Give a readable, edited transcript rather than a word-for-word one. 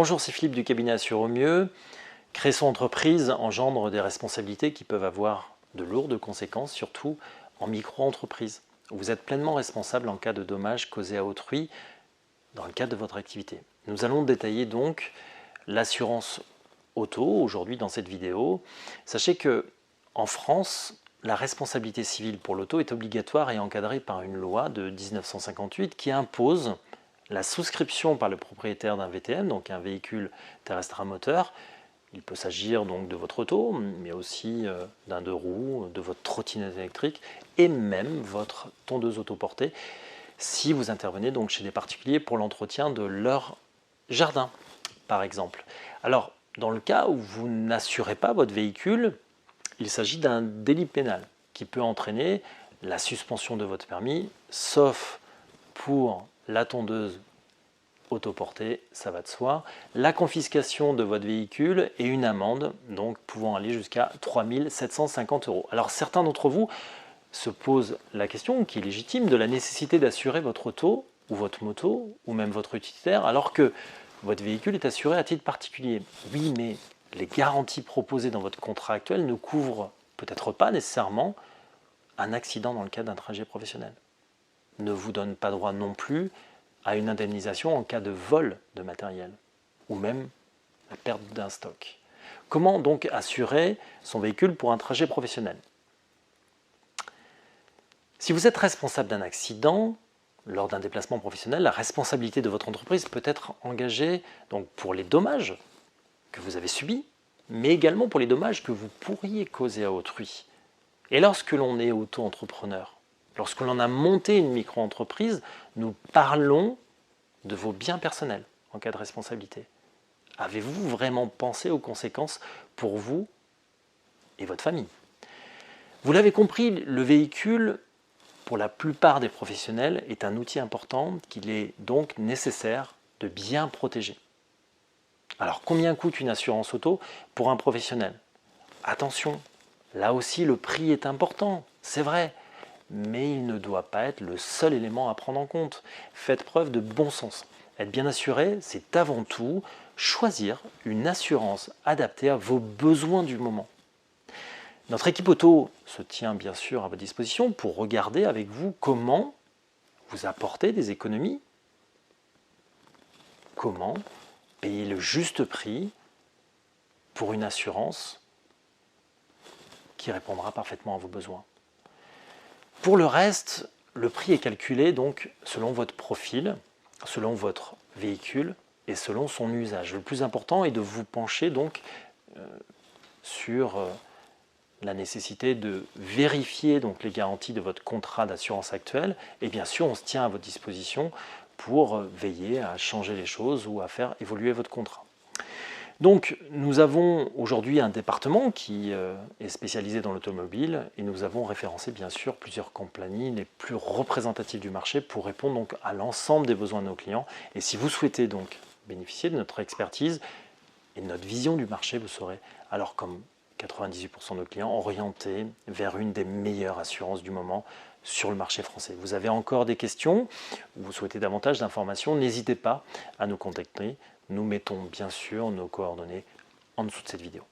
Bonjour, c'est Philippe du cabinet Assure au mieux. Créer son entreprise engendre des responsabilités qui peuvent avoir de lourdes conséquences, surtout en micro-entreprise. Vous êtes pleinement responsable en cas de dommages causés à autrui dans le cadre de votre activité. Nous allons détailler donc l'assurance auto aujourd'hui dans cette vidéo. Sachez que en France, la responsabilité civile pour l'auto est obligatoire et encadrée par une loi de 1958 qui impose la souscription par le propriétaire d'un VTM, donc un véhicule terrestre à moteur. Il peut s'agir donc de votre auto, mais aussi d'un deux roues, de votre trottinette électrique et même votre tondeuse autoportée si vous intervenez donc chez des particuliers pour l'entretien de leur jardin, par exemple. Alors, dans le cas où vous n'assurez pas votre véhicule, il s'agit d'un délit pénal qui peut entraîner la suspension de votre permis, sauf pour la tondeuse autoportée, ça va de soi, la confiscation de votre véhicule et une amende donc pouvant aller jusqu'à 3 750 €. Alors certains d'entre vous se posent la question, qui est légitime, de la nécessité d'assurer votre auto ou votre moto ou même votre utilitaire alors que votre véhicule est assuré à titre particulier. Oui, mais les garanties proposées dans votre contrat actuel ne couvrent peut-être pas nécessairement un accident dans le cadre d'un trajet professionnel. Ne vous donnent pas droit non plus à une indemnisation en cas de vol de matériel ou même la perte d'un stock. Comment donc assurer son véhicule pour un trajet professionnel? Si vous êtes responsable d'un accident lors d'un déplacement professionnel, la responsabilité de votre entreprise peut être engagée donc pour les dommages que vous avez subis, mais également pour les dommages que vous pourriez causer à autrui. Et lorsque l'on est auto-entrepreneur, lorsque l'on a monté une micro-entreprise, nous parlons de vos biens personnels en cas de responsabilité. Avez-vous vraiment pensé aux conséquences pour vous et votre famille? Vous l'avez compris, le véhicule, pour la plupart des professionnels, est un outil important qu'il est donc nécessaire de bien protéger. Alors, combien coûte une assurance auto pour un professionnel? Attention, là aussi le prix est important, c'est vrai, mais il ne doit pas être le seul élément à prendre en compte. Faites preuve de bon sens. Être bien assuré, c'est avant tout choisir une assurance adaptée à vos besoins du moment. Notre équipe auto se tient bien sûr à votre disposition pour regarder avec vous comment vous apporter des économies, comment payer le juste prix pour une assurance qui répondra parfaitement à vos besoins. Pour le reste, le prix est calculé donc selon votre profil, selon votre véhicule et selon son usage. Le plus important est de vous pencher donc sur la nécessité de vérifier donc les garanties de votre contrat d'assurance actuel et bien sûr on se tient à votre disposition pour veiller à changer les choses ou à faire évoluer votre contrat. Donc nous avons aujourd'hui un département qui est spécialisé dans l'automobile et nous avons référencé bien sûr plusieurs compagnies les plus représentatives du marché pour répondre donc à l'ensemble des besoins de nos clients. Et si vous souhaitez donc bénéficier de notre expertise et de notre vision du marché, vous serez alors comme 98% de nos clients orientés vers une des meilleures assurances du moment sur le marché français. Vous avez encore des questions ou vous souhaitez davantage d'informations, n'hésitez pas à nous contacter. Nous mettons bien sûr nos coordonnées en dessous de cette vidéo.